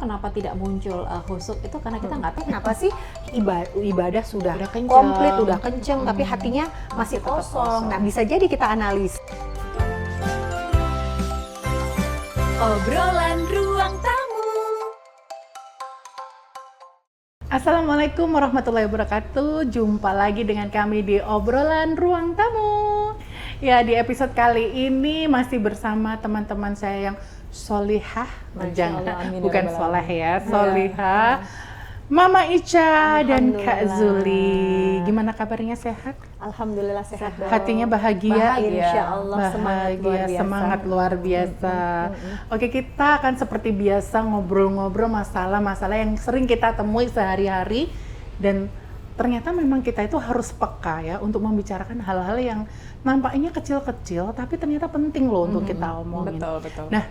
kenapa tidak muncul khusyuk itu karena kita nggak tahu kenapa sih ibadah sudah kenceng. komplit, udah kenceng, tapi hatinya masih tetap kosong. Nah, bisa jadi kita analis. Obrolan Ruang Tamu. Assalamualaikum warahmatullahi wabarakatuh. Jumpa lagi dengan kami di Obrolan Ruang Tamu. Ya, di episode kali ini masih bersama teman-teman saya yang solihah, bukan soleh ya, solihah. Mama Ica dan Kak Zuli. Gimana kabarnya, sehat? Alhamdulillah sehat. Hatinya bahagia, Insya Allah semangat luar biasa. Oke, kita akan seperti biasa ngobrol-ngobrol masalah-masalah yang sering kita temui sehari-hari, dan ternyata memang kita itu harus peka ya untuk membicarakan hal-hal yang nampaknya kecil-kecil tapi ternyata penting loh untuk kita omongin. Betul. Nah,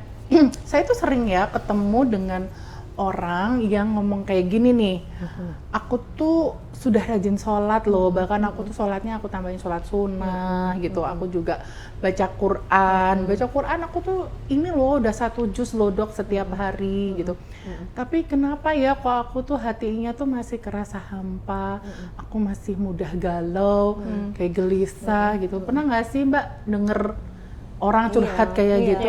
saya tuh sering ya ketemu dengan orang yang ngomong kayak gini nih, aku tuh sudah rajin sholat loh, bahkan aku tuh sholatnya aku tambahin sholat sunnah gitu, aku juga baca Quran aku tuh ini loh udah 1 juz loh dok setiap hari gitu, tapi kenapa ya kok aku tuh hatinya tuh masih kerasa hampa, aku masih mudah galau, kayak gelisah gitu. Pernah nggak sih Mbak denger orang curhat kayak gitu?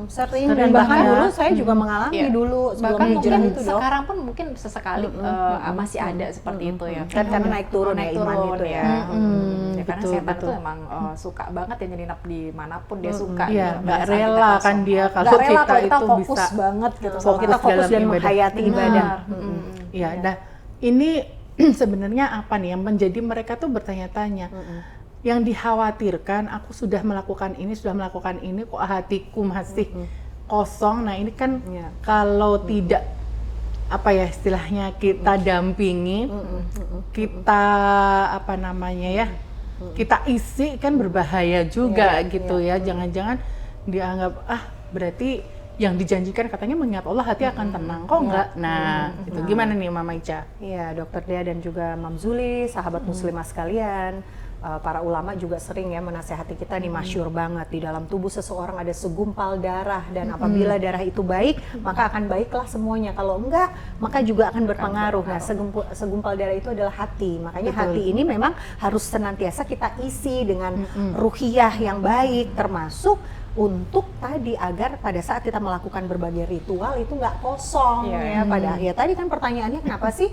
Sering, dan bahkan dulu saya juga mengalami dulu sebelum bahkan hijrah mungkin itu dok. sekarang pun mungkin sesekali masih ada seperti itu ya. Kan karena naik turun ya iman itu ya. Ya, karena setan tuh emang suka banget ya nyelinap dimanapun dia suka. Iya, gitu. nggak Pada saat rela kita kan kosong. dia kalau Nggak rela kita kalau kita itu fokus bisa banget gitu. fokus Kita fokus dalam dan ibadah. menghayati ibadah. Ya, nah ini sebenarnya apa nih yang menjadi mereka tuh bertanya-tanya. Yang dikhawatirkan, aku sudah melakukan ini, kok hatiku masih kosong. Nah ini kan kalau tidak apa ya istilahnya kita dampingi, kita apa namanya ya, kita isi kan berbahaya juga gitu ya. Jangan-jangan dianggap berarti yang dijanjikan katanya mengingat Allah hati akan tenang, kok enggak? Nah, itu gimana nih Mama Ica? Iya, Dokter Dea dan juga Mam Zuli, sahabat muslimah sekalian. Para ulama juga sering ya menasehati kita nih, masyhur banget, di dalam tubuh seseorang ada segumpal darah, dan apabila darah itu baik maka akan baiklah semuanya, kalau enggak maka juga akan berpengaruh. Nah, segumpal darah itu adalah hati, makanya hati ini memang harus senantiasa kita isi dengan ruhiyah yang baik, termasuk untuk tadi agar pada saat kita melakukan berbagai ritual itu nggak kosong ya tadi kan pertanyaannya kenapa sih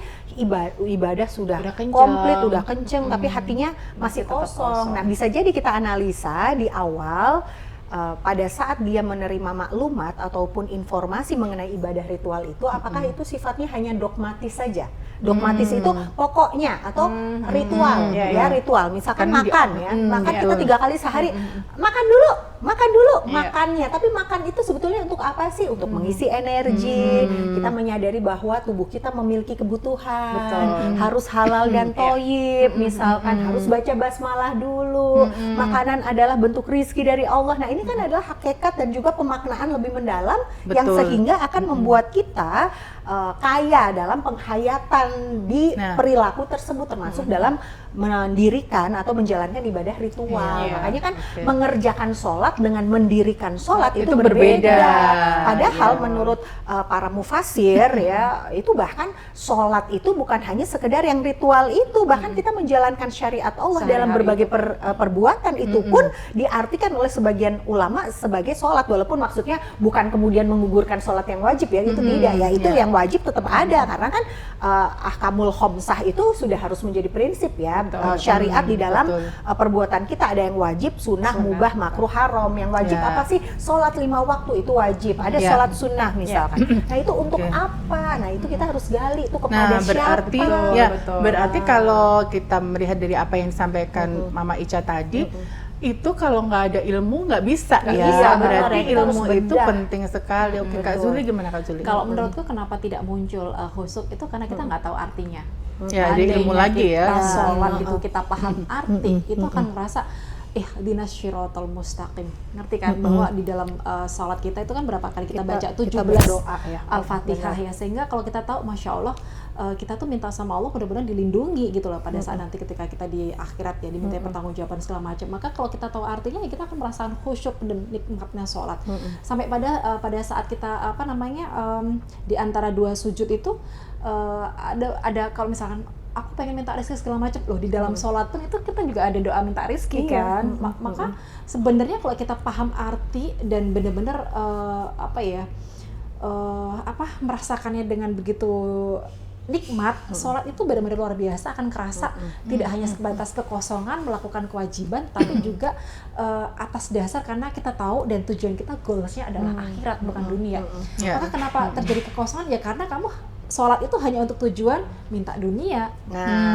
ibadah sudah komplit, udah kenceng, tapi hatinya masih kosong. Nah, bisa jadi kita analisa di awal pada saat dia menerima maklumat ataupun informasi mengenai ibadah ritual itu, apakah itu sifatnya hanya dogmatis saja? Dogmatis itu pokoknya atau ritual ritual, misalkan kan makan makan kita 3 kali sehari, makan dulu makannya, tapi makan itu sebetulnya untuk apa sih? Untuk mengisi energi, kita menyadari bahwa tubuh kita memiliki kebutuhan, harus halal dan thayyib, misalkan harus baca basmalah dulu, makanan adalah bentuk rizki dari Allah. Nah, ini kan adalah hakikat dan juga pemaknaan lebih mendalam yang sehingga akan membuat kita kaya dalam penghayatan di perilaku tersebut, termasuk dalam mendirikan atau menjalankan ibadah ritual. Makanya kan mengerjakan sholat dengan mendirikan sholat itu berbeda. Padahal menurut para mufasir ya, itu bahkan sholat itu bukan hanya sekedar yang ritual itu, bahkan kita menjalankan syariat Allah dalam berbagai perbuatan itu pun diartikan oleh sebagian ulama sebagai sholat, walaupun maksudnya bukan kemudian menggugurkan sholat yang wajib ya, itu tidak ya, itu yang wajib tetap ada, karena kan ahkamul khomsah itu sudah harus menjadi prinsip ya. Syariat di dalam perbuatan kita ada yang wajib, sunnah, mubah, makruh, haram. Yang wajib apa sih? Sholat 5 waktu itu wajib. Ada sholat sunnah misalkan. Nah, itu untuk apa? Nah, itu kita harus gali itu kepada berarti, siapa? Berarti kalau kita melihat dari apa yang disampaikan Mama Ica tadi, itu kalau nggak ada ilmu nggak bisa berarti ilmu itu penting sekali. Oke, Kak Zuli gimana Kak Zuli? Kalau menurutku kenapa tidak muncul khusyuk itu karena kita nggak tahu artinya. Ya, jadi ilmu lagi ya. Kita sholat gitu, kita paham arti, itu akan merasa ihdinas syiratal mustaqim. Ngerti kan bahwa di dalam salat kita itu kan berapa kali kita baca 17 berdoa ya. Al-Fatihah ya, sehingga kalau kita tahu Masya Allah kita tuh minta sama Allah mudah-mudahan dilindungi gitu loh pada saat nanti ketika kita di akhirat ya diminta pertanggungjawaban segala macam. Maka kalau kita tahu artinya ya kita akan merasakan khusyuk dan nikmatnya sholat. Sampai pada saat kita di antara dua sujud itu ada kalau misalkan aku pengen minta rezeki segala macam loh, di dalam sholat pun itu kita juga ada doa minta rezeki kan. Maka sebenarnya kalau kita paham arti dan benar-benar merasakannya dengan begitu nikmat, sholat itu benar-benar luar biasa, akan kerasa tidak hanya sebatas kekosongan melakukan kewajiban, tapi juga atas dasar karena kita tahu dan tujuan kita goalsnya adalah akhirat bukan dunia. Maka kenapa terjadi kekosongan ya karena kamu sholat itu hanya untuk tujuan minta dunia.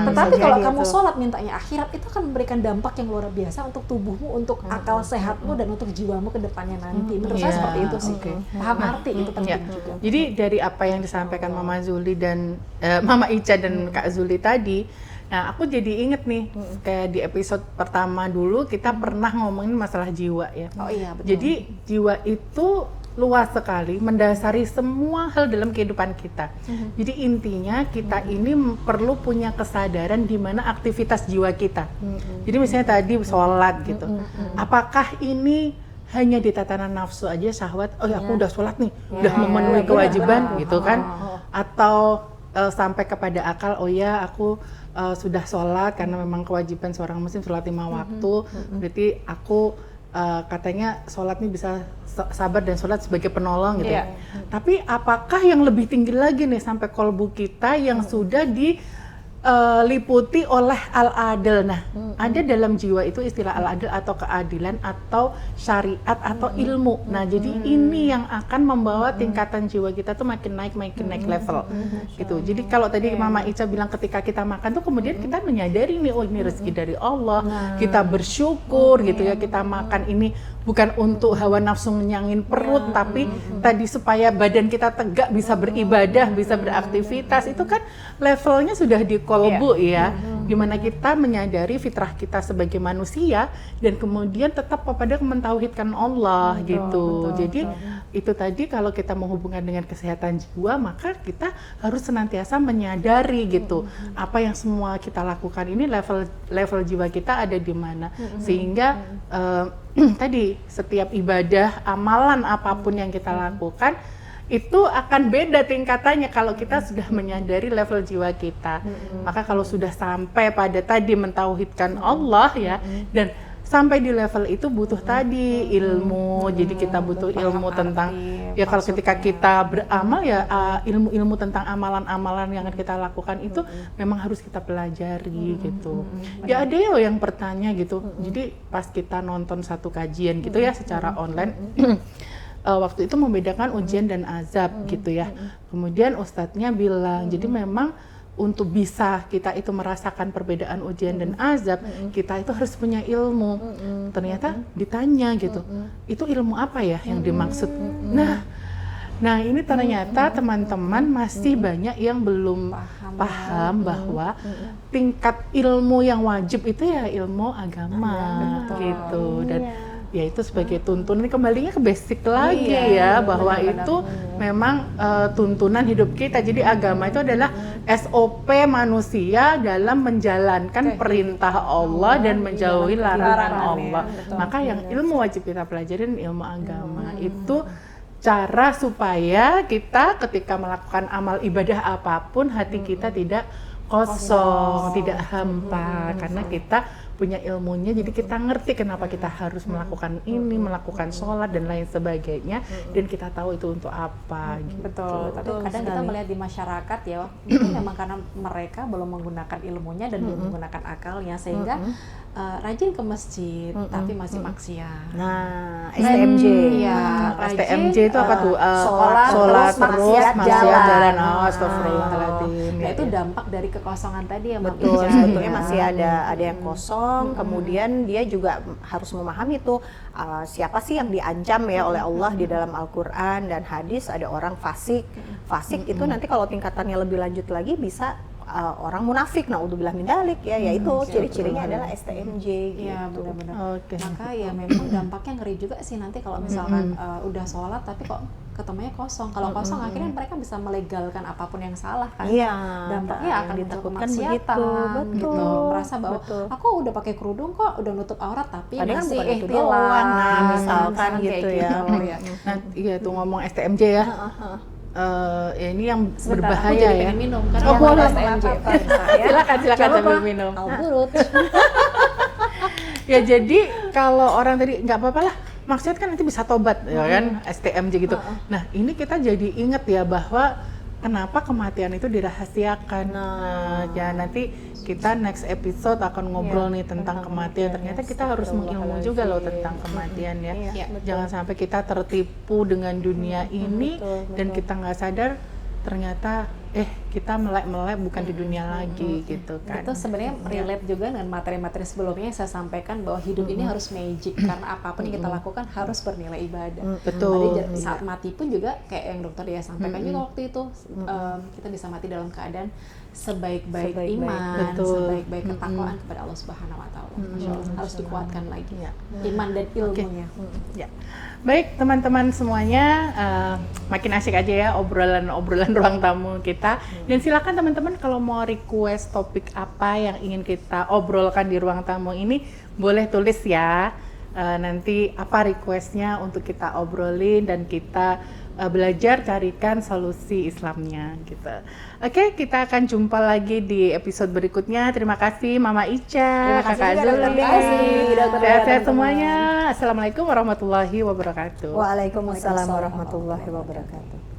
Tetapi kalau kamu sholat mintanya akhirat, itu akan memberikan dampak yang luar biasa untuk tubuhmu, untuk akal sehatmu, dan untuk jiwamu ke depannya nanti. Menurut saya seperti itu sih. Paham arti itu penting juga. Jadi dari apa yang disampaikan Mama Zuli dan Mama Ica dan Kak Zuli tadi, nah aku jadi inget nih, kayak di episode pertama dulu kita pernah ngomongin masalah jiwa ya. Oh iya, betul. Jadi jiwa itu luas sekali, mendasari semua hal dalam kehidupan kita. Jadi intinya kita ini perlu punya kesadaran di mana aktivitas jiwa kita. Jadi misalnya tadi sholat gitu, apakah ini hanya di tatanan nafsu aja syahwat, oh ya aku udah sholat nih, udah memenuhi kewajiban gitu kan, atau sampai kepada akal, oh ya aku sudah sholat karena memang kewajiban seorang muslim sholat 5 waktu, berarti aku katanya sholat ini bisa sabar dan sholat sebagai penolong gitu ya. Tapi apakah yang lebih tinggi lagi nih sampai kolbu kita yang sudah diliputi oleh al-adl. Nah, ada dalam jiwa itu istilah al-adl atau keadilan atau syariat atau ilmu. Nah, jadi ini yang akan membawa tingkatan jiwa kita tuh makin naik level gitu. Jadi kalau tadi Mama Ica bilang ketika kita makan tuh kemudian kita menyadari nih, oh ini rezeki dari Allah, kita bersyukur gitu ya, kita makan ini bukan untuk hawa nafsu ngenyangin perut, tapi tadi supaya badan kita tegak, bisa beribadah, bisa beraktivitas. Itu kan levelnya sudah di kolbu ya, dimana kita menyadari fitrah kita sebagai manusia dan kemudian tetap kepada mentauhidkan Allah gitu. Jadi itu tadi kalau kita menghubungkan dengan kesehatan jiwa, maka kita harus senantiasa menyadari gitu apa yang semua kita lakukan ini level jiwa kita ada di mana, sehingga tadi setiap ibadah, amalan apapun yang kita lakukan itu akan beda tingkatannya kalau kita sudah menyadari level jiwa kita. Maka kalau sudah sampai pada tadi mentauhidkan Allah ya, dan sampai di level itu butuh tadi ilmu. Jadi kita butuh ilmu tentang ya kalau ketika kita beramal ya ilmu-ilmu tentang amalan-amalan yang kita lakukan itu memang harus kita pelajari gitu. Ya ada yang bertanya gitu. Jadi pas kita nonton satu kajian gitu ya secara online waktu itu membedakan ujian dan azab gitu ya. Kemudian ustadznya bilang jadi memang untuk bisa kita itu merasakan perbedaan ujian dan azab, kita itu harus punya ilmu. Ternyata ditanya gitu, itu ilmu apa ya yang dimaksud? Nah ini ternyata teman-teman masih banyak yang belum paham bahwa tingkat ilmu yang wajib itu ya ilmu agama gitu. Dan ya itu sebagai tuntunan, kembalinya ke basic lagi ya, bahwa itu memang tuntunan hidup kita. Jadi agama itu adalah SOP manusia dalam menjalankan perintah Allah dan menjauhi larangan Allah. Maka yang ilmu wajib kita pelajarin ilmu agama. Itu cara supaya kita ketika melakukan amal ibadah apapun hati kita tidak kosong, tidak hampa, karena kita punya ilmunya, jadi kita ngerti kenapa kita harus melakukan ini, melakukan sholat dan lain sebagainya, dan kita tahu itu untuk apa gitu. Betul, tapi kadang kita melihat di masyarakat ya, itu memang karena mereka belum menggunakan ilmunya dan belum menggunakan akalnya, sehingga rajin ke masjid tapi masih maksiat. Nah, STMJ. Iya, STMJ itu apa tuh? Sholat terus maksiat jalan. Astagfirullahaladzim. Nah, itu dampak dari kekosongan tadi ya, Mbak Betul, Ica. sebetulnya masih ada yang kosong, kemudian dia juga harus memahami tuh siapa sih yang diancam ya oleh Allah di dalam Al-Quran dan hadis. Ada orang fasik. Fasik itu nanti kalau tingkatannya lebih lanjut lagi bisa orang munafik, naudzubillah min dzalik ya, yaitu ciri-cirinya adalah STMJ gitu. Iya benar-benar. Oke. Maka ya memang dampaknya ngeri juga sih nanti kalau misalkan udah sholat tapi kok ketemunya kosong. Kalau kosong akhirnya mereka bisa melegalkan apapun yang salah kan. Iya, Dampaknya akan muncul ditakutkan kemaksiatan begitu, gitu. betul, Merasa bahwa betul. aku udah pakai kerudung kok, udah nutup aurat tapi Padahal masih bukan itu ihtilam. doang, nah, misalkan kayak gitu ya. ya. Nah, iya tuh ngomong STMJ ya. Ya ini yang Sebentar, aku berbahaya jadi ya. pengen minum karena Oh, yang boleh. ada STMJ. Silakan Jangan sambil lupa, minum. Alburut. Ya jadi kalau orang tadi nggak apa-apa lah, maksudnya kan nanti bisa tobat ya kan, STMJ gitu. Nah ini kita jadi inget ya bahwa kenapa kematian itu dirahasiakan. Nah ya nanti kita next episode akan ngobrol nih tentang kematian. Ternyata kita harus mengilmu juga loh tentang kematian ya. Iya, Jangan sampai kita tertipu dengan dunia ini betul, dan kita nggak sadar ternyata kita melek-melek bukan di dunia lagi gitu kan. Itu sebenarnya relate juga dengan materi-materi sebelumnya yang saya sampaikan bahwa hidup ini harus magic karena apapun yang kita lakukan harus bernilai ibadah. Betul. Tadi saat mati pun juga kayak yang dokter dia sampaikan juga waktu itu kita bisa mati dalam keadaan sebaik-baik iman, Betul. sebaik-baik ketakwaan kepada Allah Subhanahu wa taala. Masya Allah, harus dikuatkan lagi iman dan ilmunya. Ya. Baik teman-teman semuanya, makin asik aja ya obrolan ruang tamu kita. Dan silakan teman-teman kalau mau request topik apa yang ingin kita obrolkan di ruang tamu ini, boleh tulis ya. Nanti apa requestnya untuk kita obrolin dan kita belajar carikan solusi Islamnya gitu. Oke, kita akan jumpa lagi di episode berikutnya. Terima kasih Mama Ica, Kakak Zuli. Sehat-sehat semuanya. Assalamualaikum warahmatullahi wabarakatuh. Waalaikumsalam warahmatullahi wabarakatuh.